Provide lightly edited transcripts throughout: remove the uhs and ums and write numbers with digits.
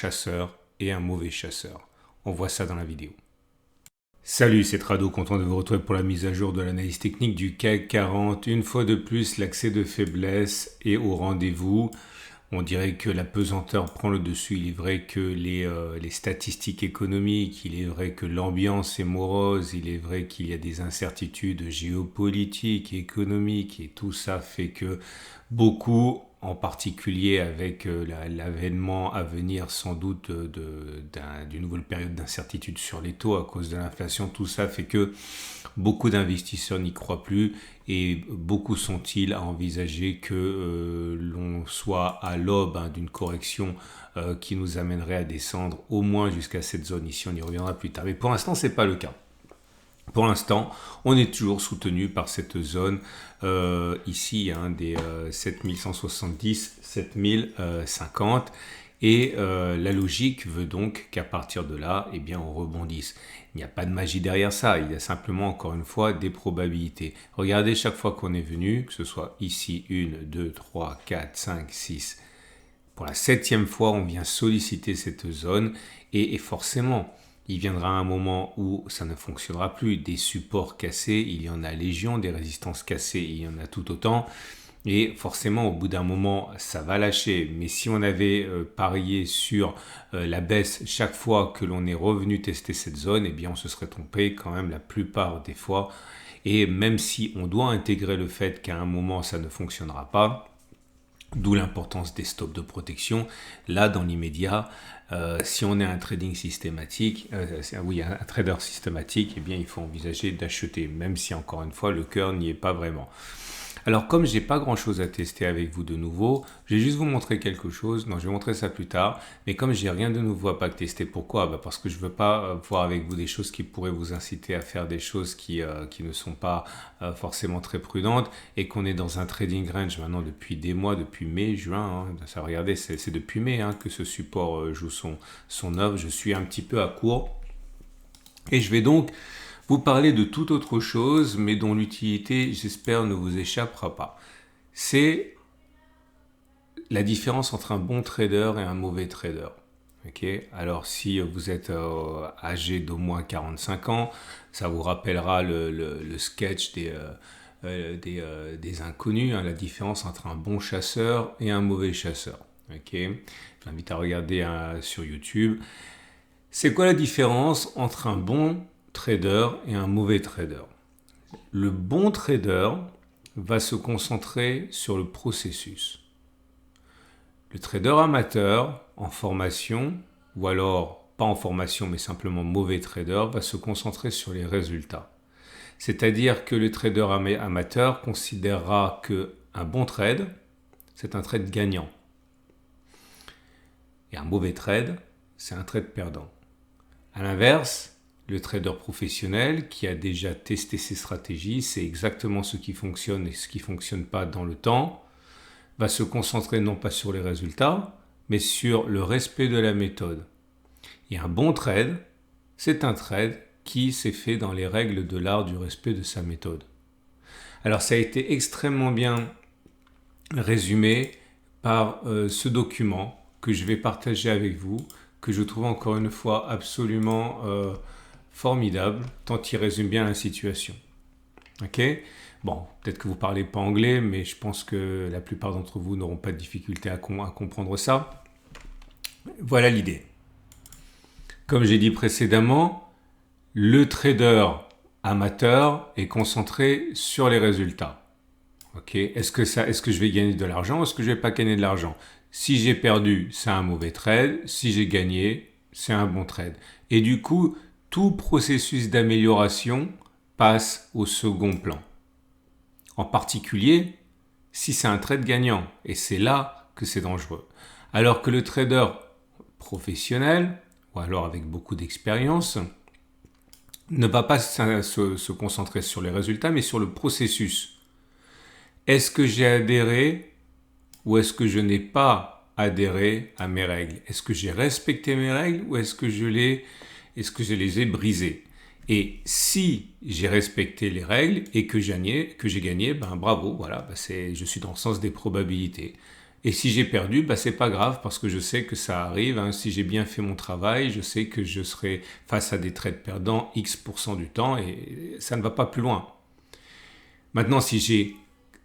chasseur et un mauvais chasseur. On voit ça dans la vidéo. Salut, c'est Trado, content de vous retrouver pour la mise à jour de l'analyse technique du CAC 40. Une fois de plus, l'accès de faiblesse est au rendez-vous. On dirait que la pesanteur prend le dessus. Il est vrai que les statistiques économiques, il est vrai que l'ambiance est morose, il est vrai qu'il y a des incertitudes géopolitiques, économiques, et tout ça fait que beaucoup, en particulier avec l'avènement à venir sans doute d'une nouvelle période d'incertitude sur les taux à cause de l'inflation, tout ça fait que beaucoup d'investisseurs n'y croient plus et beaucoup sont-ils à envisager que l'on soit à l'aube d'une correction qui nous amènerait à descendre au moins jusqu'à cette zone ici. On y reviendra plus tard. Mais pour l'instant, ce n'est pas le cas. Pour l'instant, on est toujours soutenu par cette zone ici des 7170, 7050. Et la logique veut donc qu'à partir de là, eh bien, on rebondisse. Il n'y a pas de magie derrière ça, il y a simplement, encore une fois, des probabilités. Regardez chaque fois qu'on est venu, que ce soit ici 1, 2, 3, 4, 5, 6. Pour la 7e fois, on vient solliciter cette zone et forcément, il viendra un moment où ça ne fonctionnera plus. Des supports cassés, il y en a légion, des résistances cassées, il y en a tout autant. Et forcément, au bout d'un moment, ça va lâcher. Mais si on avait parié sur la baisse chaque fois que l'on est revenu tester cette zone, eh bien, on se serait trompé quand même la plupart des fois. Et même si on doit intégrer le fait qu'à un moment, ça ne fonctionnera pas, d'où l'importance des stops de protection. Là, dans l'immédiat, si on est un trading systématique, un trader systématique, eh bien, il faut envisager d'acheter, même si encore une fois, le cœur n'y est pas vraiment. Alors, comme j'ai pas grand chose à tester avec vous de nouveau, je vais juste vous montrer quelque chose. Non, je vais montrer ça plus tard. Mais comme j'ai rien de nouveau à pas tester, pourquoi? Parce que je veux pas voir avec vous des choses qui pourraient vous inciter à faire des choses qui ne sont pas forcément très prudentes et qu'on est dans un trading range maintenant depuis des mois, depuis mai, juin. Ça, regardez, c'est depuis mai que ce support joue son œuvre. Je suis un petit peu à court et je vais donc vous parler de toute autre chose, mais dont l'utilité, j'espère, ne vous échappera pas. C'est la différence entre un bon trader et un mauvais trader. Okay. Alors, si vous êtes âgé d'au moins 45 ans, ça vous rappellera le sketch des inconnus, la différence entre un bon chasseur et un mauvais chasseur. Okay. Je vous invite à regarder sur YouTube. C'est quoi la différence entre un bon trader et un mauvais trader? Le bon trader va se concentrer sur le processus. Le trader amateur en formation, ou alors pas en formation mais simplement mauvais trader, va se concentrer sur les résultats. C'est-à-dire que le trader amateur considérera qu'un bon trade, c'est un trade gagnant. Et un mauvais trade, c'est un trade perdant. À l'inverse, le trader professionnel qui a déjà testé ses stratégies, c'est exactement ce qui fonctionne et ce qui ne fonctionne pas dans le temps, va se concentrer non pas sur les résultats, mais sur le respect de la méthode. Et un bon trade, c'est un trade qui s'est fait dans les règles de l'art du respect de sa méthode. Alors ça a été extrêmement bien résumé par ce document que je vais partager avec vous, que je trouve encore une fois absolument formidable, tant il résume bien la situation. Ok? Bon, peut-être que vous ne parlez pas anglais, mais je pense que la plupart d'entre vous n'auront pas de difficulté à comprendre ça. Voilà l'idée. Comme j'ai dit précédemment, le trader amateur est concentré sur les résultats. Ok? Est-ce que je vais gagner de l'argent ou est-ce que je ne vais pas gagner de l'argent? Si j'ai perdu, c'est un mauvais trade. Si j'ai gagné, c'est un bon trade. Et du coup, tout processus d'amélioration passe au second plan. En particulier, si c'est un trade gagnant. Et c'est là que c'est dangereux. Alors que le trader professionnel, ou alors avec beaucoup d'expérience, ne va pas se concentrer sur les résultats, mais sur le processus. Est-ce que j'ai adhéré ou est-ce que je n'ai pas adhéré à mes règles? Est-ce que j'ai respecté mes règles ou est-ce que je les ai brisées? Et si j'ai respecté les règles et que j'ai gagné, ben bravo, voilà, je suis dans le sens des probabilités. Et si j'ai perdu, bah, c'est pas grave parce que je sais que ça arrive. Hein. Si j'ai bien fait mon travail, je sais que je serai face à des trades perdants X% du temps et ça ne va pas plus loin. Maintenant, si j'ai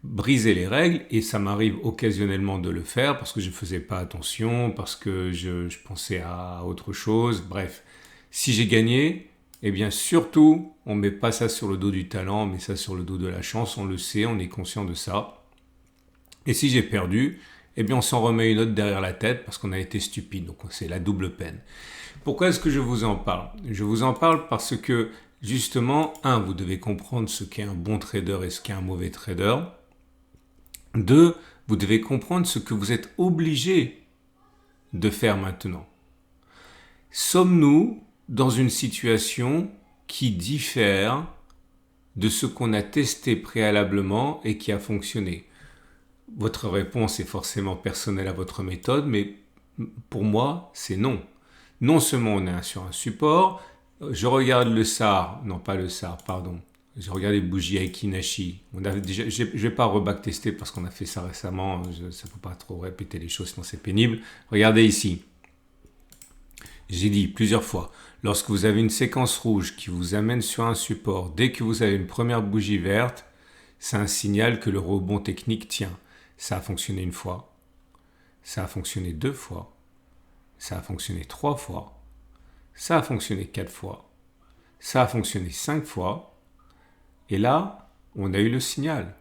brisé les règles, et ça m'arrive occasionnellement de le faire parce que je ne faisais pas attention, parce que je pensais à autre chose, bref. Si j'ai gagné, eh bien surtout, on ne met pas ça sur le dos du talent, on met ça sur le dos de la chance, on le sait, on est conscient de ça. Et si j'ai perdu, eh bien on s'en remet une autre derrière la tête parce qu'on a été stupide, donc c'est la double peine. Pourquoi est-ce que je vous en parle? Je vous en parle parce que justement, vous devez comprendre ce qu'est un bon trader et ce qu'est un mauvais trader. 2, vous devez comprendre ce que vous êtes obligé de faire maintenant. Sommes-nous dans une situation qui diffère de ce qu'on a testé préalablement et qui a fonctionné? Votre réponse est forcément personnelle à votre méthode, mais pour moi, c'est non. Non seulement on est sur un support, je regarde le SAR, non pas le SAR, pardon, je regarde les bougies Aiki-Nashi. Je ne vais pas rebacktester parce qu'on a fait ça récemment, ça ne faut pas trop répéter les choses sinon c'est pénible. Regardez ici, j'ai dit plusieurs fois, lorsque vous avez une séquence rouge qui vous amène sur un support, dès que vous avez une première bougie verte, c'est un signal que le rebond technique tient. Ça a fonctionné une fois, ça a fonctionné 2 fois, ça a fonctionné 3 fois, ça a fonctionné 4 fois, ça a fonctionné 5 fois, et là, on a eu le signal.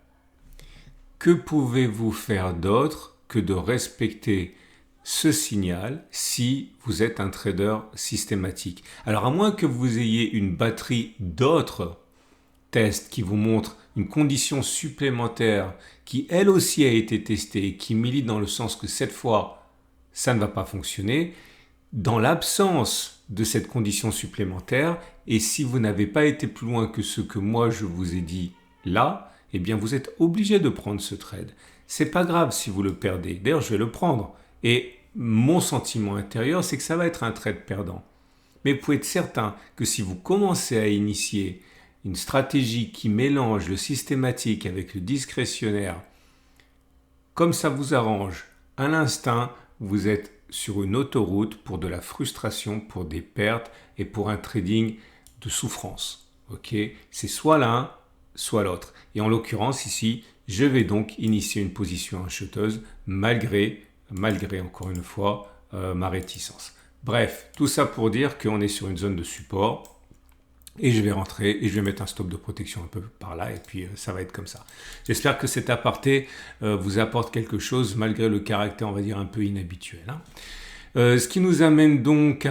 Que pouvez-vous faire d'autre que de respecter ce signal si vous êtes un trader systématique? Alors à moins que vous ayez une batterie d'autres tests qui vous montrent une condition supplémentaire qui elle aussi a été testée et qui milite dans le sens que cette fois ça ne va pas fonctionner, dans l'absence de cette condition supplémentaire, et si vous n'avez pas été plus loin que ce que moi je vous ai dit là, eh bien vous êtes obligé de prendre ce trade. C'est pas grave si vous le perdez. D'ailleurs, je vais le prendre. Et mon sentiment intérieur, c'est que ça va être un trade perdant. Mais vous pouvez être certain que si vous commencez à initier une stratégie qui mélange le systématique avec le discrétionnaire, comme ça vous arrange, à l'instinct, vous êtes sur une autoroute pour de la frustration, pour des pertes et pour un trading de souffrance. Okay, c'est soit l'un, soit l'autre. Et en l'occurrence ici, je vais donc initier une position acheteuse malgré encore une fois ma réticence. Bref, tout ça pour dire qu'on est sur une zone de support. Et je vais rentrer et je vais mettre un stop de protection un peu par là et puis ça va être comme ça. J'espère que cet aparté vous apporte quelque chose malgré le caractère, on va dire, un peu inhabituel. Hein. Ce qui nous amène donc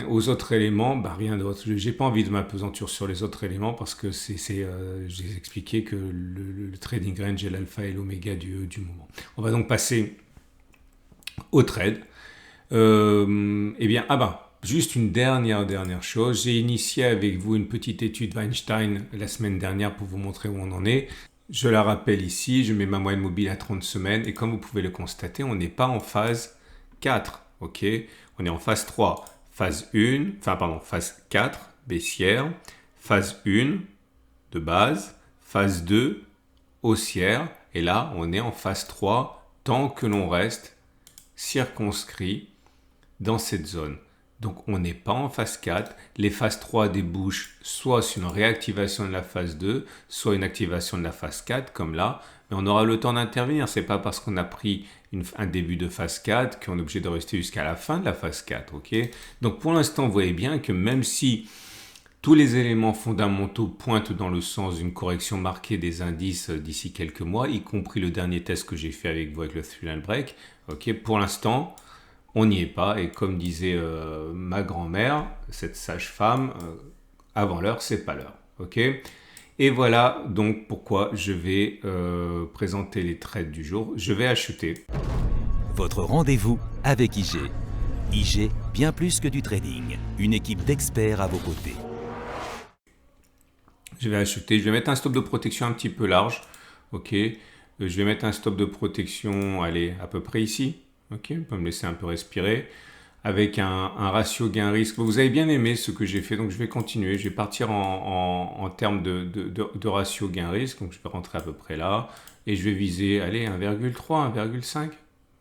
aux autres éléments, rien d'autre. Je n'ai pas envie de m'apesantir sur les autres éléments parce que j'ai expliqué que le trading range est l'alpha et l'oméga du moment. On va donc passer au trade. Juste une dernière chose, j'ai initié avec vous une petite étude Weinstein la semaine dernière pour vous montrer où on en est. Je la rappelle ici, je mets ma moyenne mobile à 30 semaines et comme vous pouvez le constater, on n'est pas en phase 4, ok? On est en phase 3, phase 4, baissière, phase 1 de base, phase 2, haussière, et là on est en phase 3 tant que l'on reste circonscrit dans cette zone. Donc on n'est pas en phase 4, les phases 3 débouchent soit sur une réactivation de la phase 2, soit une activation de la phase 4 comme là, mais on aura le temps d'intervenir, c'est pas parce qu'on a pris un début de phase 4 qu'on est obligé de rester jusqu'à la fin de la phase 4, ok? Donc pour l'instant vous voyez bien que même si tous les éléments fondamentaux pointent dans le sens d'une correction marquée des indices d'ici quelques mois, y compris le dernier test que j'ai fait avec vous avec le Thrill and Break, ok? Pour l'instant on n'y est pas et comme disait ma grand-mère, cette sage-femme, avant l'heure, c'est pas l'heure. Ok ? Et voilà donc pourquoi je vais présenter les trades du jour. Je vais acheter. Votre rendez-vous avec IG. IG, bien plus que du trading. Une équipe d'experts à vos côtés. Je vais acheter. Je vais mettre un stop de protection un petit peu large. Ok ? Je vais mettre un stop de protection, allez, à peu près ici. Ok, on peut me laisser un peu respirer avec un ratio gain-risque. Vous avez bien aimé ce que j'ai fait, donc je vais continuer. Je vais partir en termes de ratio gain-risque. Donc je vais rentrer à peu près là et je vais viser, allez, 1,3, 1,5.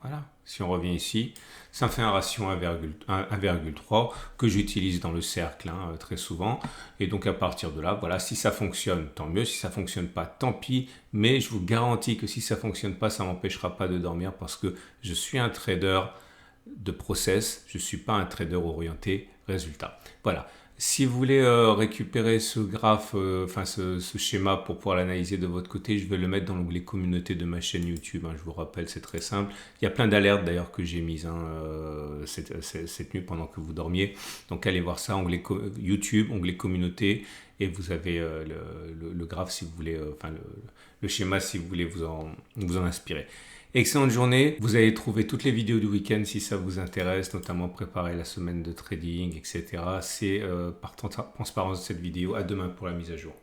Voilà, si on revient ici, ça fait un ratio 1,3 que j'utilise dans le cercle très souvent. Et donc à partir de là, voilà, si ça fonctionne, tant mieux. Si ça fonctionne pas, tant pis. Mais je vous garantis que si ça fonctionne pas, ça m'empêchera pas de dormir parce que je suis un trader de process, je ne suis pas un trader orienté résultat. Voilà. Si vous voulez récupérer ce graphe, ce schéma pour pouvoir l'analyser de votre côté, je vais le mettre dans l'onglet communauté de ma chaîne YouTube. Je vous rappelle, c'est très simple. Il y a plein d'alertes d'ailleurs que j'ai mises cette nuit pendant que vous dormiez. Donc allez voir ça, onglet YouTube, onglet communauté, et vous avez le graphe si vous voulez, le schéma si vous voulez vous en inspirer. Excellente journée, vous allez trouver toutes les vidéos du week-end si ça vous intéresse, notamment préparer la semaine de trading, etc. C'est par transparence de cette vidéo. À demain pour la mise à jour.